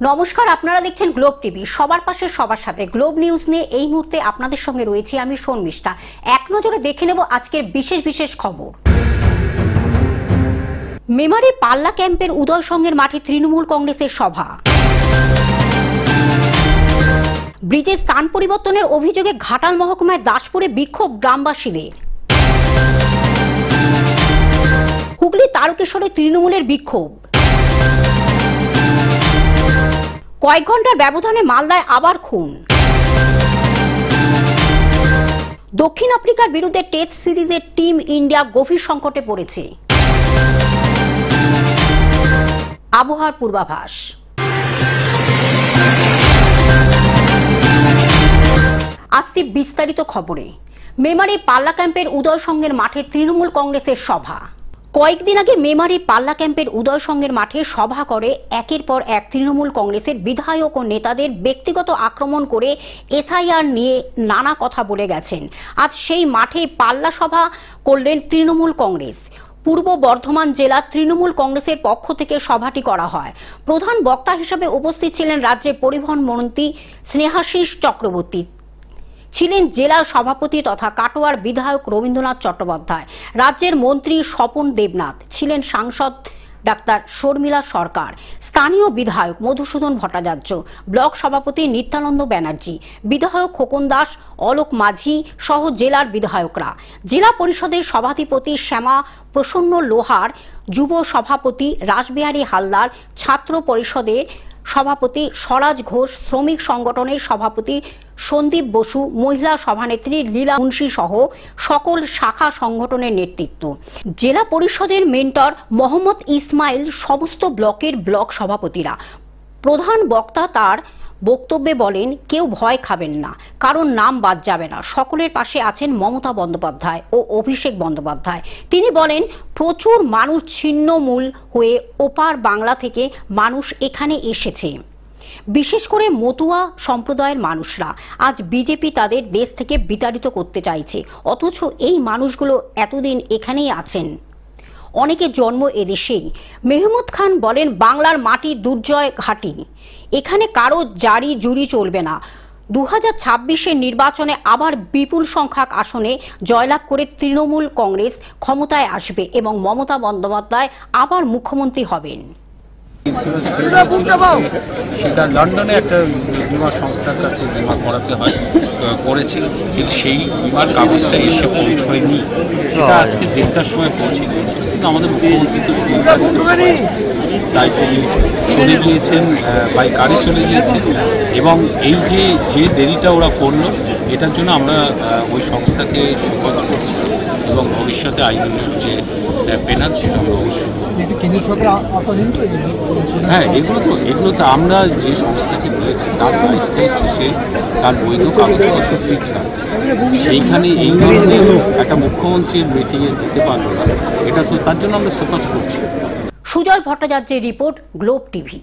নমস্কার, আপনারা দেখছেন গ্লোব টিভি। সবার পাশে সবার সাথে গ্লোব নিউজ নিয়ে এই মুহূর্তে আপনাদের সঙ্গে রয়েছি আমি শর্মিষ্ঠা। এক নজরে দেখে নেব আজকের বিশেষ খবর। মেমারি পাল্লা ক্যাম্পের উদয় সংঘের মাঠে তৃণমূল কংগ্রেসের সভা। ব্রিজের স্থান পরিবর্তনের অভিযোগে ঘাটাল মহকুমায় দাসপুরে বিক্ষোভ গ্রামবাসীদের। হুগলি তারকেশ্বরে তৃণমূলের বিক্ষোভ। কয়েক ঘন্টার ব্যবধানে মালদায় আবার খুন। দক্ষিণ আফ্রিকার বিরুদ্ধে টেস্ট সিরিজের টিম ইন্ডিয়া গভীর সংকটে পড়েছে। আবহাওয়ার পূর্বাভাস। আসছি বিস্তারিত খবরে। মেমারি পাল্লা ক্যাম্পের উদয় সংঘের মাঠে তৃণমূল কংগ্রেসের সভা। কয়েকদিন আগে মেমারি পাল্লা ক্যাম্পের উদয় সংঘের মাঠে সভা করে একের পর এক তৃণমূল কংগ্রেসের বিধায়ক ও নেতাদের ব্যক্তিগত আক্রমণ করে এসআইআর নিয়ে নানা কথা বলে গেছেন। আজ সেই মাঠে পাল্লা সভা করলেন তৃণমূল কংগ্রেস। পূর্ব বর্ধমান জেলা তৃণমূল কংগ্রেসের পক্ষ থেকে সভাটি করা হয়। প্রধান বক্তা হিসেবে উপস্থিত ছিলেন রাজ্যের পরিবহন মন্ত্রী স্নেহাশিস চক্রবর্তী, ছিলেন জেলা সভাপতি তথা কাটোয়ার বিধায়ক রবীন্দ্রনাথ চট্টোপাধ্যায়, রাজ্যের মন্ত্রী স্বপন দেবনাথ, ছিলেন সাংসদ ডাক্তার শর্মিলা সরকার, স্থানীয় বিধায়ক মধুসূদন ভট্টাচার্য, ব্লক সভাপতি নিত্যানন্দ ব্যানার্জি, বিধায়ক খোকন দাস, অলোক মাঝি সহ জেলার বিধায়করা, জেলা পরিষদের সভাধিপতি শ্যামা প্রসন্ন লোহার, যুব সভাপতি রাসবিহারী হালদার, ছাত্র পরিষদের সভাপতি স্বরাজ ঘোষ, শ্রমিক সংগঠনের সভাপতি সন্দীপ বসু, মহিলা সভানেত্রী লীলা মুন্সি সহ সকল শাখা সংগঠনের নেতৃত্ব, জেলা পরিষদের মেন্টর মোহাম্মদ ইসমাইল, সমস্ত ব্লকের ব্লক সভাপতিরা। প্রধান বক্তা তার বক্তব্যে বলেন, কেউ ভয় খাবেন না, কারণ নাম বাদ যাবে না। সকলের পাশে আছেন মমতা বন্দ্যোপাধ্যায় ও অভিষেক বন্দ্যোপাধ্যায়। তিনি বলেন, প্রচুর মানুষ ছিন্নমূল হয়ে ওপার বাংলা থেকে মানুষ এখানে এসেছে, বিশেষ করে মতুয়া সম্প্রদায়ের মানুষরা। আজ বিজেপি তাদের দেশ থেকে বিতাড়িত করতে চাইছে, অথচ এই মানুষগুলো এতদিন এখানেই আছেন, অনেকের জন্ম এদেশেই। মেহমুদ খান বলেন, বাংলার মাটি দুর্জয় ঘাঁটি, এখানে কারো জারি জুরি চলবে না। 2026-এর নির্বাচনে আবার বিপুল সংখ্যক আসনে জয়লাভ করে তৃণমূল কংগ্রেস ক্ষমতায় আসবে এবং মমতা বন্দ্যোপাধ্যায় আবার মুখ্যমন্ত্রী হবেন। সেটা লন্ডনে একটা বিমা সংস্থার কাছে বিমা করাতে হয়, করেছি, কিন্তু সেই বিমার কাগজটা এসে পৌঁছয়নি। সেটা আজকে 1:30টার সময় পৌঁছে দিয়েছে, কিন্তু আমাদের মুখ্যমন্ত্রী তো তাই তিনি চলে গিয়েছেন, বাই কারে চলে গিয়েছেন। এবং এই যে দেরিটা ওরা করলো, এটার জন্য আমরা ওই সংস্থাকে সুপারিশ করছি এবং ভবিষ্যতে আইনি যে পেনাল সেটা আমরা অবশ্যই। হ্যাঁ, এগুলো তো আমরা যে সংস্থাকে দিয়েছি তার দায়িত্ব হচ্ছে সে তার বৈধ কাগজপত্র ফিট রাখে। সেইখানে এই ধরনের একটা মুখ্যমন্ত্রীর মিটিংয়ে দিতে পারলো না, এটা তো তার জন্য আমরা সুপারিশ করছি। সুজয় ভট্টাচার্যের রিপোর্ট, গ্লোব টিভি।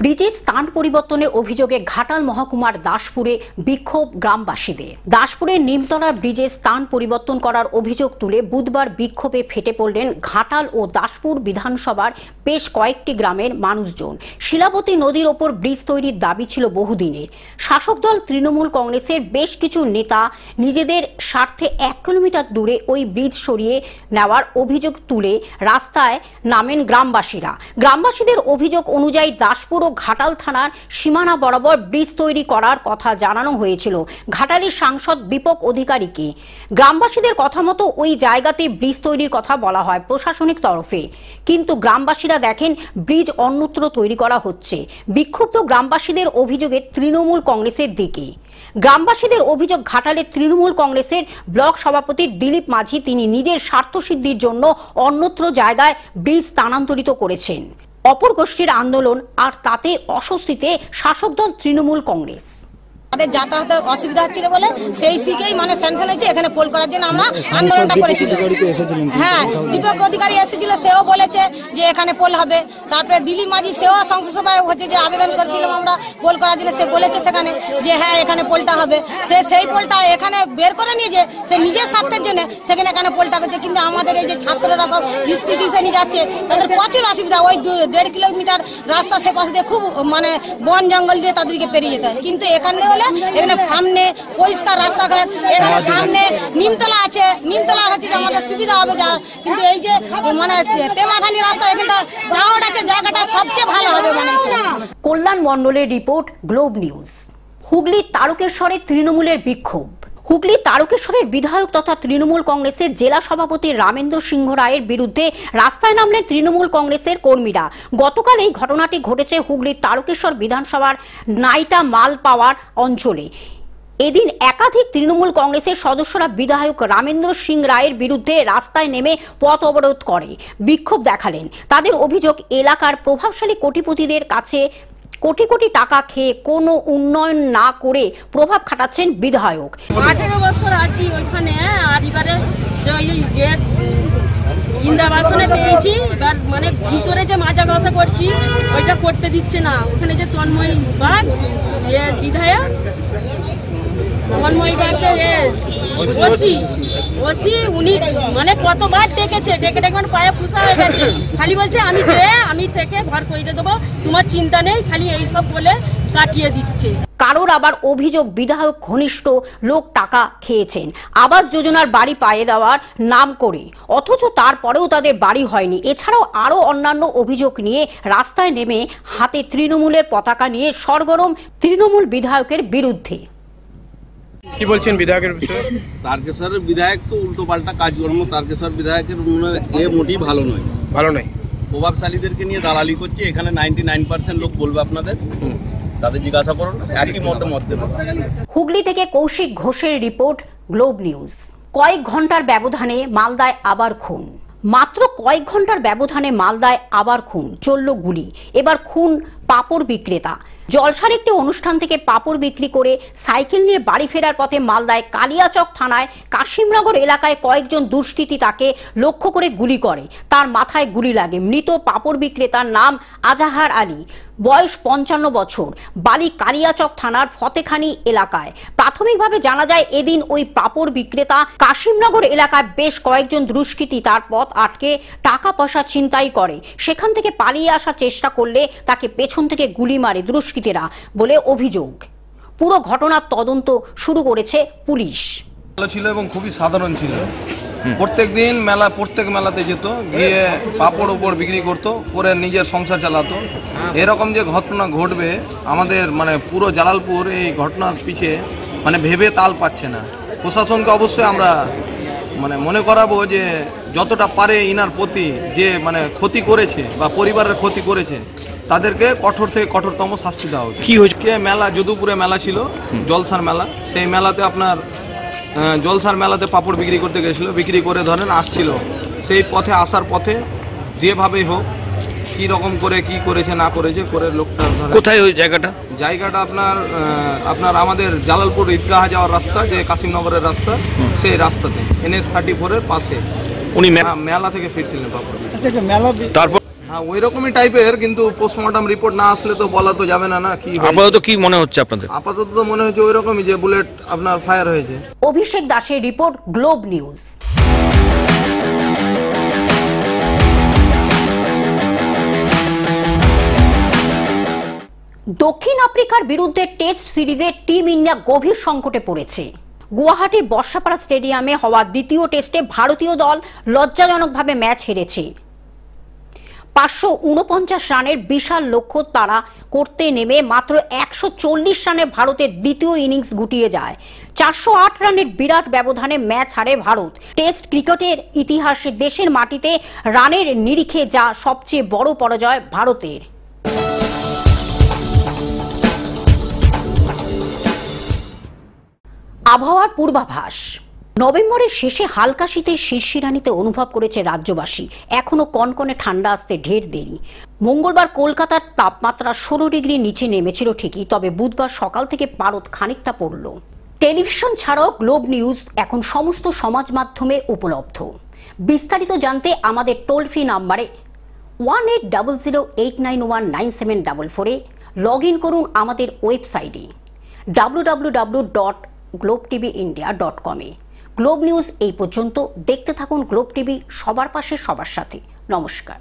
ব্রিজের স্থান পরিবর্তনের অভিযোগে ঘাটাল মহকুমার দাসপুরে বিক্ষোভ গ্রামবাসীদের। দাসপুরের নিমতলার ব্রিজের স্থান পরিবর্তন করার অভিযোগ তুলে বুধবার বিক্ষোভে ফেটে পড়লেন ঘাটাল ও দাসপুর বিধানসভার বেশ কয়েকটি গ্রামের মানুষজন। শিলাবতী নদীর ওপর ব্রিজ তৈরির দাবি ছিল বহুদিনের। শাসক দল তৃণমূল কংগ্রেসের বেশ কিছু নেতা নিজেদের স্বার্থে 1 কিলোমিটার দূরে ওই ব্রিজ সরিয়ে নেওয়ার অভিযোগ তুলে রাস্তায় নামেন গ্রামবাসীরা। গ্রামবাসীদের অভিযোগ অনুযায়ী দাসপুর ও ঘাটাল থানার সীমানা বরাবর ব্রিজ তৈরি করার কথা জানানো হয়েছিল ঘাটালের সাংসদ দীপক অধিকারীকে। গ্রামবাসীদের কথা মতো ওই জায়গাতে ব্রিজ তৈরির কথা বলা হয় প্রশাসনিক তরফে, কিন্তু গ্রামবাসীরা দেখেন ব্রিজ অন্যত্র তৈরি করা হচ্ছে। বিক্ষুব্ধ গ্রামবাসীদের অভিযোগে তৃণমূল কংগ্রেসের দিকে। গ্রামবাসীদের অভিযোগ, ঘাটালের তৃণমূল কংগ্রেসের ব্লক সভাপতি দিলীপ মাঝি তিনি নিজের স্বার্থসিদ্ধির জন্য অন্যত্র জায়গায় ব্রিজ স্থানান্তরিত করেছেন। অপর গোষ্ঠীর আন্দোলন আর তাতে অস্বস্তিতে শাসক দল তৃণমূল কংগ্রেস। তাদের যাতায়াতে অসুবিধা হচ্ছিল বলে সেই দিকেই মানে স্যাংশন হয়েছে এখানে পোল করার জন্য আমরা আন্দোলনটা করেছিলাম। হ্যাঁ, দীপক অধিকারী এসেছিল, সেও বলেছে যে এখানে পোল হবে। তারপরে দিলীপ মাঝি সেও সংসদ সভায় হচ্ছে যে আবেদন করেছিলাম আমরা পোল করার জন্য, সে বলেছে সেখানে যে হ্যাঁ এখানে পোলটা হবে। সেই পোলটা এখানে বের করে নিয়ে যে সে নিজের স্বার্থের জন্য সেখানে এখানে পোলটা করছে। কিন্তু আমাদের এই যে ছাত্ররা সব স্কুল টিউশনে যাচ্ছে তাদের প্রচুর অসুবিধা। ওই 1.5 কিলোমিটার রাস্তা সে পাশে দিয়ে খুব মানে বন জঙ্গল দিয়ে তাদেরকে পেরিয়ে যেতে হয়। কিন্তু এখানে হলে এখানে সামনে পরিষ্কার রাস্তাঘাট, এখানে সামনে নিমতলা আছে, নিমতলা হচ্ছে যে আমাদের সুবিধা হবে যা। কিন্তু এই যে মানে তেমাখানি রাস্তা এখানটা যাওয়াটা আছে জায়গাটা সবচেয়ে ভালো হবে মানে। কল্যাণ মণ্ডলের রিপোর্ট, গ্লোব নিউজ। হুগলির তারকেশ্বরে তৃণমূলের বিক্ষোভ। হুগলি তারকেশ্বরের বিধায়ক তথা তৃণমূল কংগ্রেসের জেলা সভাপতি রামেন্দ্র সিংহ রায়ের বিরুদ্ধে রাস্তায় নামলেন তৃণমূল কংগ্রেসের কর্মীরা। গতকাল এই ঘটনাটি ঘটেছে হুগলির তারকেশ্বর বিধানসভার নাইটা মাল পাওয়ার অঞ্চলে। এদিন একাধিক তৃণমূল কংগ্রেসের সদস্যরা বিধায়ক রামেন্দ্র সিং রায়ের বিরুদ্ধে রাস্তায় নেমে পথ অবরোধ করে বিক্ষোভ দেখালেন। তাদের অভিযোগ, এলাকার প্রভাবশালী কোটিপতিদের কাছে কোটি কোটি টাকা খেয়ে কোনো উন্নয়ন না করে প্রভাব খাটাচ্ছেন বিধায়ক। 18 বছর আছি ওইখানে, আর এবারে ইন্দাবাসনে পেয়েছি, এবার মানে ভিতরে যে মাজা ঘষা করছি ওইটা করতে দিচ্ছে না। ওখানে যে তন্ময় বাগ বিধায়ক, তন্ময় বাগের ওসি উনি মানে কতবার ডেকেছে, ডেকে মানে পায়ে ফুসা হয়ে গেছে। খালি বলছে আমি থেকে ঘর করে দেবো, তোমার চিন্তা নেই, খালি এইসব বলে কাটিয়ে দিচ্ছে। কারোর আবার অভিযোগ, বিধায়ক ঘনিষ্ঠ লোক টাকা খেয়েছেন আবাস যোজনার বাড়ি পাইয়ে দেওয়ার নাম করে, অথচ তারপরেও তাদের বাড়ি হয়নি। এছাড়াও আরও অন্যান্য অভিযোগ নিয়ে রাস্তায় নেমে হাতে তৃণমূলের পতাকা নিয়ে সরগরম তৃণমূল বিধায়কের বিরুদ্ধে। কি বলছেন বিধায়কের বিষয়ে? তারকেশ্বরের বিধায়ক তো উল্টো পাল্টা কাজকর্ম, তারকেশ্বর বিধায়কের মোটেই ভালো নয়। প্রভাবশালীদেরকে নিয়ে দালালি করছে। এখানে 99% লোক বলবে আপনাদের, তাদের জিজ্ঞাসা করুন, একই মধ্যে। হুগলি থেকে কৌশিক ঘোষের রিপোর্ট, গ্লোব নিউজ। কয়েক ঘন্টার ব্যবধানে মালদায় আবার খুন। মাত্র কয়েক ঘন্টার ব্যবধানে মালদায় আবার খুন, চলল গুলি। এবার খুন পাপড় বিক্রেতা। জলসার একটি অনুষ্ঠান থেকে পাপড় বিক্রি করে সাইকেল নিয়ে বাড়ি ফেরার পথে মালদায় কালিয়াচক থানায় কাশিমনগর এলাকায় কয়েকজন দুষ্কৃতী তাকে লক্ষ্য করে গুলি করে। তার মাথায় গুলি লাগে। মৃত পাপড় বিক্রেতার নাম আজাহার আলী, বয়স 55 বছর, বাড়ি কালিয়াচক থানার ফতেখানি এলাকায়। প্রাথমিকভাবে জানা যায় এদিন ওই পাপড় বিক্রেতা কাশিমনগর এলাকায় বেশ কয়েকজন দুষ্কৃতী তার পথ আটকে টাকা পয়সা ছিনতাই করে। সেখান থেকে পালিয়ে আসার চেষ্টা করলে তাকে পেছন থেকে গুলি মারে দুষ্কৃতীরা বলে অভিযোগ। পুরো ঘটনার তদন্ত শুরু করেছে পুলিশ। ভালো ছিল এবং খুবই সাধারণ ছিল। প্রত্যেক মেলাতে যেত, গিয়ে পাপড় উপর বিক্রি করতো, করে নিজের সংসার চালাতো। এরকম যে ঘটনা ঘটবে আমাদের মানে পুরো জালালপুর এই ঘটনার পিছে মানে ভেবে তাল পাচ্ছে না। প্রশাসনকে অবশ্যই আমরা মানে মনে করাবো যে যতটা পারে ইনার প্রতি যে মানে ক্ষতি করেছে বা পরিবারের ক্ষতি করেছে তাদেরকে কঠোর থেকে কঠোরতম শাস্তি দেওয়া হবে। কি হয়েছে? মেলা যদুপুরে মেলা ছিল, জলসার মেলা। সেই মেলাতে আপনার জলসার মেলাতে পাপড় বিক্রি করতে গেছিল, বিক্রি করে ধরেন আসছিল। সেই পথে আসার পথে যেভাবেই হোক কি রকম করে কি করেছে না করেছে করে লোকটা। কোথায় ওই জায়গাটা? আপনার আমাদের জালালপুর ঈদগাহ যাওয়ার রাস্তা, যে কাশিমনগরের রাস্তা, সেই রাস্তাতে NH 34 এর পাশে উনি মেলা থেকে ফিরছিলেন পাপড়। তারপর হ্যাঁ ওই রকমই টাইপের, কিন্তু পোস্টমর্টম রিপোর্ট না আসলে তো বলা তো যাবে না কি। আপাতত কি মনে হচ্ছে আপনাদের? আপাতত তো মনে হচ্ছে ওই রকমই, যে বুলেট আপনার ফায়ার হয়েছে। অভিষেক দাসের রিপোর্ট, গ্লোব নিউজ। দক্ষিণ আফ্রিকার বিরুদ্ধে টেস্ট সিরিজে টিম ইন্ডিয়া গভীর সংকটে পড়েছে। গুয়াহাটির বর্ষাপাড়া স্টেডিয়ামে হওয়া দ্বিতীয় টেস্টে ভারতীয় দল লজ্জাজনকভাবে ম্যাচ হেরেছে। 549 রানের বিশাল লক্ষ্য তাড়া করতে নেমে মাত্র 140 রানে ভারতের দ্বিতীয় ইনিংস গুটিয়ে যায়। 408 রানের বিরাট ব্যবধানে ম্যাচ হারে ভারত। টেস্ট ক্রিকেটের ইতিহাসে দেশের মাটিতে রানের নিরিখে যা সবচেয়ে বড় পরাজয় ভারতের। আবহাওয়ার পূর্বাভাস। নভেম্বরের শেষে হালকা শীতের শিরশিরানিতে অনুভব করেছে রাজ্যবাসী। এখনো কনকনে ঠান্ডা আসতে ঢের দেরি। মঙ্গলবার কলকাতার তাপমাত্রা 16 ডিগ্রির নিচে নেমেছিল ঠিকই, তবে বুধবার সকাল থেকে পারদ খানিকটা পড়ল। টেলিভিশন ছাড়াও গ্লোব নিউজ এখন সমস্ত সমাজ মাধ্যমে উপলব্ধ। বিস্তারিত জানতে আমাদের টোল ফ্রি নাম্বারে 1800891974 লগ ইন করুন আমাদের ওয়েবসাইটে www.globetvindia.com। গ্লোব নিউজ এই পর্যন্ত। দেখতে থাকুন গ্লোব টিভি, সবার পাশে সবার সাথে। নমস্কার।